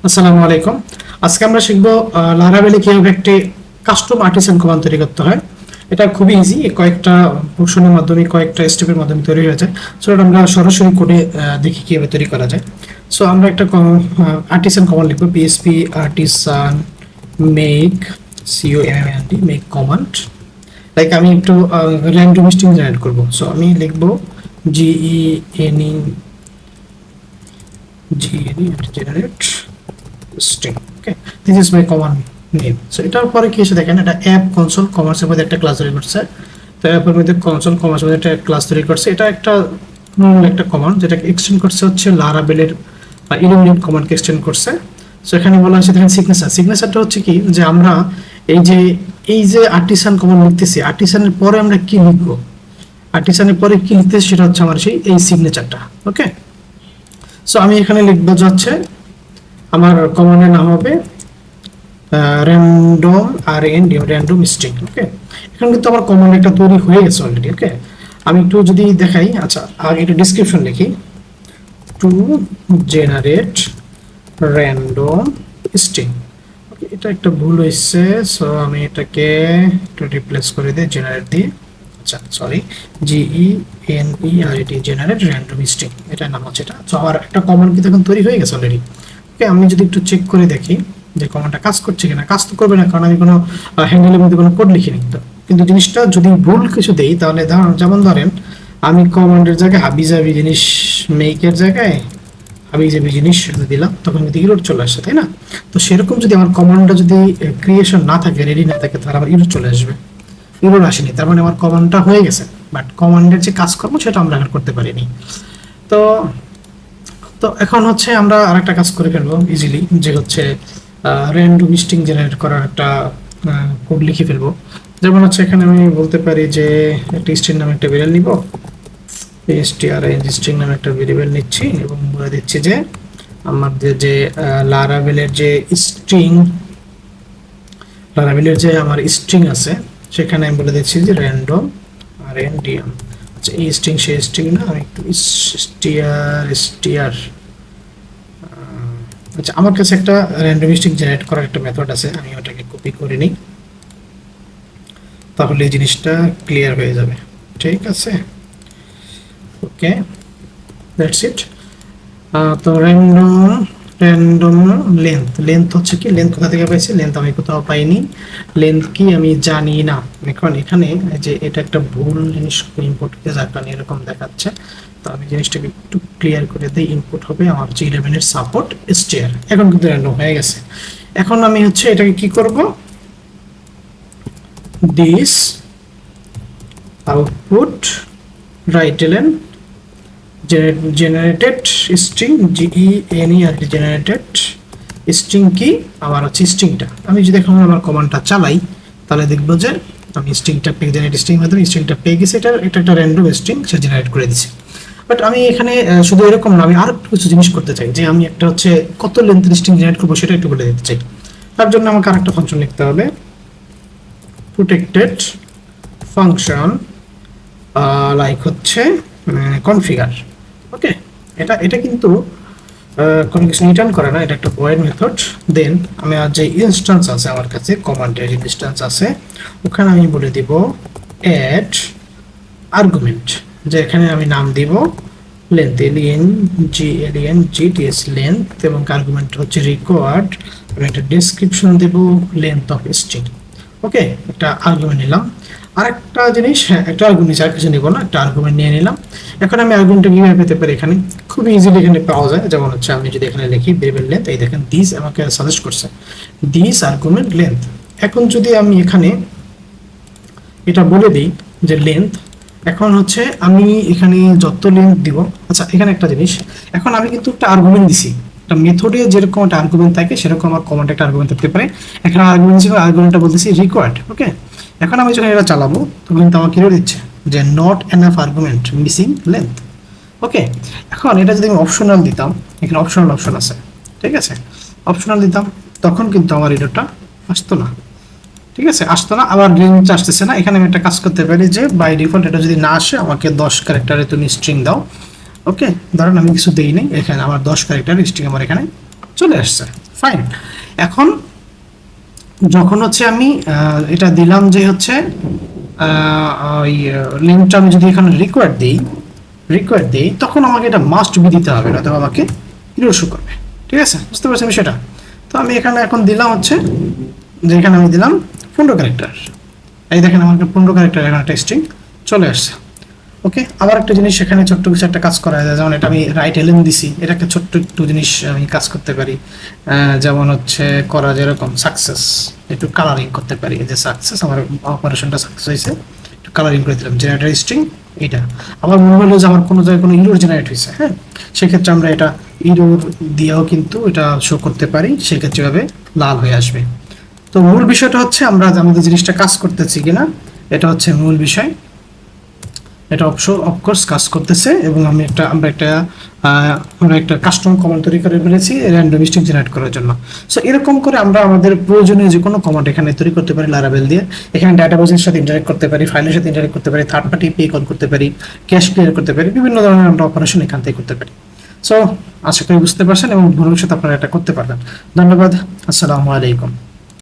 আসসালামু আলাইকুম। আজকে আমরা শিখব লারাভেলে কিভাবে একটি কাস্টম আর্টিসান কমান্ড তৈরি করতে হয়। এটা খুবই ইজি, কয়েকটা ফুংশনের মাধ্যমে কয়েকটা স্টেপের মাধ্যমে তৈরি হয়ে যায়। সো এটা আমরা সরাসরি কোডে দেখি কিভাবে তৈরি করা যায়। সো আমরা একটা আর্টিসান কমান্ড লিখব, PSP artisan make COMMAND make command. Like আমি একটু র্যান্ডম স্ট্রিং জেনারেট করব। সো আমি লিখব GENE generate string. Okay, this is my command name. So এটার পরে কি এসে দেখেন, এটা অ্যাপ কনসোল কমার্সের মধ্যে একটা ক্লাস তৈরি করছে। তো অ্যাপের মধ্যে কনসোল কমার্সের মধ্যে একটা ক্লাস তৈরি করছে। এটা একটা নর্মাল একটা কমান্ড যেটাকে এক্সটেন্ড করছে হচ্ছে লারাভেলের বা ইলুমিনেট কমান্ডকে এক্সটেন্ড করছে। সো এখানে বলা হচ্ছে দেখেন সিগনেচারটা হচ্ছে কি, যে আমরা এই যে আর্টিসান কমান্ড লিখতেছি, আর্টিসানের পরে আমরা কি লিখব, আর্টিসানের পরে কি লিখতেছি সেটা হচ্ছে আমার এই সিগনেচারটা। ওকে, সো আমি এখানে লিখব যাচ্ছে আমার কমান্ডের নাম হবে র্যান্ডম র্যান্ডম স্ট্রিং। ওকে, এখন কিন্তু আমার কমান্ড একটা তৈরি হয়ে গেছে অলরেডি। ওকে, আমি একটু যদি দেখাই, আচ্ছা আগে একটু ডেসক্রিপশন লিখি, টু জেনারেট র্যান্ডম স্ট্রিং। ওকে, এটা একটা ভুল হয়েছে, সো আমি এটাকে একটু রিপ্লেস করে দিই জেনারেট দিয়ে। আচ্ছা sorry, GENERAT generate random string, এটার নাম হচ্ছে এটা। সো আমার একটা কমান্ড কিন্তু এখন তৈরি হয়ে গেছে অলরেডি। ওকে, আমি যদি একটু চেক করে দেখি যে কমান্ডটা কাজ করছে কিনা, কাজ তো করবে না কারণ আমি কোনো হ্যান্ডেলের মধ্যে কোনো কোড লিখিনি। তো কিন্তু জিনিসটা যদি ভুল কিছু দেই তাহলে যেমন ধরেন আমি কমান্ডের জায়গায় হাবিজাবি জিনিস, মেকের জায়গায় হাবিজাবি জিনিস দিলাম, তখন কিন্তু ইরর চলে আসে, তাই না? তো সেরকম যদি আমার কমান্ডটা যদি ক্রিয়েশন না থাকে, রেডি না থাকে, তাহলে আমার ইরর চলে আসবে। ইরর আসেনি, তার মানে আমার কমান্ডটা হয়ে গেছে, বাট কমান্ডের যে কাজকর্ম সেটা আমরা এখন করতে পারিনি। তো তো এখন হচ্ছে আমরা আরেকটা কাজ করে ফেলবো ইজিলি, যে হচ্ছে র্যান্ডম স্ট্রিং জেনারেট করার একটা কোড লিখে ফেলবো। যেমন হচ্ছে এখানে আমি বলতে পারি যে একটা স্ট্রিং নামে একটা ভেরিয়েবল নিব, string স্ট্রিং নামে একটা ভেরিয়েবল নিচ্ছি এবং বলে দিচ্ছি যে আমাদের যে লারাভেলের যে আমার স্ট্রিং আছে সেখানে আমি বলে দিচ্ছি যে র্যান্ডম RNDM। আচ্ছা, এই স্ট্রিং সেই স্ট্রিং না, আমি একটু str আচ্ছা, আমার কাছে একটা র্যান্ডম স্ট্রিং জেনারেট করার একটা মেথড আছে, আমি ওটাকে কপি করে নিই, তাহলে এই জিনিসটা ক্লিয়ার হয়ে যাবে। ঠিক আছে, ওকে, দ্যাটস ইট। তো র্যান্ডম লেন্থ হচ্ছে কি, লেন্থ কোথা থেকে পাইছি, লেন্থ আমি কোথাও পাইনি, লেন্থ কি আমি জানি না। এখন এখানে যে এটা একটা ভুল জিনিস ইনপুট হতে যার কারণে এরকম দেখাচ্ছে। তো আমি জিনিসটাকে একটু ক্লিয়ার করে দিই, ইনপুট হবে আমার হচ্ছে 11 এর সাপোর্ট str। এখন কিন্তু র্যান্ডম হয়ে গেছে। এখন আমি হচ্ছে এটাকে কি করব, দিস আউটপুট রাইটেলেন generated string, GENERAT generated string কি আমার হচ্ছে স্ট্রিংটা। আমি যদি এখন আমার কমান্ডটা চালাই তাহলে দেখবো যে আমি স্ট্রিংটা পেয়ে জেনারেট স্ট্রিং মাধ্যমে স্ট্রিংটা পেয়ে গেছি। এটা একটা র্যান্ডম স্ট্রিং সে জেনারেট করে দিছে। বাট আমি এখানে শুধু এরকম না, আমি আরো কিছু জিনিস করতে চাই, যে আমি একটা হচ্ছে কত লেন্থের স্ট্রিং জেনারেট করবো সেটা একটু বলে দিতে চাই। তার জন্য আমাকে আরেকটা ফাংশন লিখতে হবে, প্রোটেক্টেড ফাংশন লাইক হচ্ছে কনফিগার। ওকে, এটা কিন্তু কোনো কিছু রিটার্ন করে না, এটা একটা ভয়েড মেথড। দেন আমি আর যে ইনস্ট্যান্স আছে আমার কাছে, কমান্ডের যে ইনস্ট্যান্স আছে ওখানে আমি বলে দিব অ্যাড আর্গুমেন্ট, যে এখানে আমি নাম দিব লেন্থ, LENGTS লেন্থ, এবং আর্গুমেন্ট হচ্ছে রিকোয়ার্ড। আমি একটা ডেসক্রিপশন দেব লেন্থ অফ স্ট্রিং। ওকে, একটা আর্গুমেন্ট নিলাম। আরেকটা জিনিস, হ্যাঁ একটা আর্গুমেন্ট, আর কিছু নিব না, একটা আর্গুমেন্ট নিয়ে নিলাম। এখন আমি আর্গুমেন্টটা কিভাবে পেতে পারি, এখানে খুব ইজিলি এখানে পাওয়া যায়। যেমন হচ্ছে আমি যদি এখানে লিখি ভেরিয়েবল লেন্থ, এই দেখেন দিস আমাকে সাজেস্ট করছে দিস আর্গুমেন্ট লেন্থ। এখন যদি আমি এখানে এটা বলে দিই যে লেন্থ, এখন হচ্ছে আমি এখানে যত লেন্থ দিব। আচ্ছা, এখানে একটা জিনিস, এখন আমি কিন্তু একটা আর্গুমেন্ট দিছি, একটা মেথডে যেরকম একটা আর্গুমেন্ট থাকে সেরকম আমার কমান্ডে একটা আর্গুমেন্ট থাকতে পারে। এখানে আর্গুমেন্ট হিসেবে আর্গুমেন্টটা বলতেছি রিকোয়ার্ড। ওকে, এখন আমি যখন এটা চালাবো তখন কিন্তু আমাকে এরর দিচ্ছে যে not enough argument missing length. Okay, এখন এটা যদি আমি অপশনাল দিতাম, এখানে অপশন আছে, ঠিক আছে, অপশনাল দিতাম, তখন কিন্তু আমার এররটা আসতো না। ঠিক আছে, আসতো না, আবার রেঞ্জ আসতেছে না। এখানে আমি একটা কাজ করতে পারি যে বাই ডিফল্ট এটা যদি না আসে আমাকে 10 ক্যারেক্টারে তুমি স্ট্রিং দাও। ওকে, ধরেন আমি কিছু দেই নাই, এখানে আমার 10 ক্যারেক্টার স্ট্রিং আমার এখানে চলে আসছে। ফাইন। এখন যখন হচ্ছে আমি এটা দিলাম যে হচ্ছে ওই লিঙ্কটা আমি যদি এখানে রিকোয়ার্ড দিই তখন আমাকে এটা মাস্ট বি দিতে হবে, নয়তো আমাকে ইরর শো করবে। ঠিক আছে, বুঝতে পারছেন বিষয়টা? তো আমি এখানে এখন দিলাম হচ্ছে যে এখানে আমি দিলাম 15 ক্যারেক্টার। এই দেখেন আমার 15 ক্যারেক্টার এখানে টেক্সটিং চলে আসছে। ওকে, আবার একটা জিনিস এখানে ছোট্ট কিছু একটা কাজ করা যায়, যেমন এটা আমি রাইট এলেন দিছি, এটা একটা ছোট্ট একটু জিনিস আমি কাজ করতে পারি। যেমন হচ্ছে করা যেরকম সাকসেস, একটু কালারিং করতে পারি, যে সাকসেস আমার অপারেশনটা সাকসেস হয়েছে, একটু কালারিং করে দিলাম জেনারেটর স্ট্রিং এটা। আবার মনে হলো যে আমার কোনো জায়গায় কোনো ইরোর জেনারেট হয়েছে, হ্যাঁ, সেক্ষেত্রে আমরা এটা ইরোর দিয়েও কিন্তু এটা শো করতে পারি, সেক্ষেত্রে এভাবে লাল হয়ে আসবে। তো মূল বিষয়টা হচ্ছে আমরা আমাদের জিনিসটা কাজ করতেছি কিনা, এটা হচ্ছে মূল বিষয়। এটা অফকোর্স কাজ করতেছে, এবং আমরা একটা কাস্টম কমান্ড তৈরি করে ফেলেছি র্যান্ডম স্ট্রিং জেনারেট করার জন্য। সো এরকম করে আমরা আমাদের প্রয়োজনীয় যে কোনো কমান্ড এখানে তৈরি করতে পারি লারাভেল দিয়ে। এখানে ডাটাবেসের সাথে ইন্টারেক্ট করতে পারি, ফাইলের সাথে ইন্টারেক্ট করতে পারি, থার্ড পার্টি পে কল করতে পারি, ক্যাশ ক্লিয়ার করতে পারি, বিভিন্ন ধরনের আমরা অপারেশন এখান থেকে করতে পারি। সো আশা করি বুঝতে পারছেন এবং ভবিষ্যতে আপনারা এটা করতে পারবেন। ধন্যবাদ, আসসালামু আলাইকুম।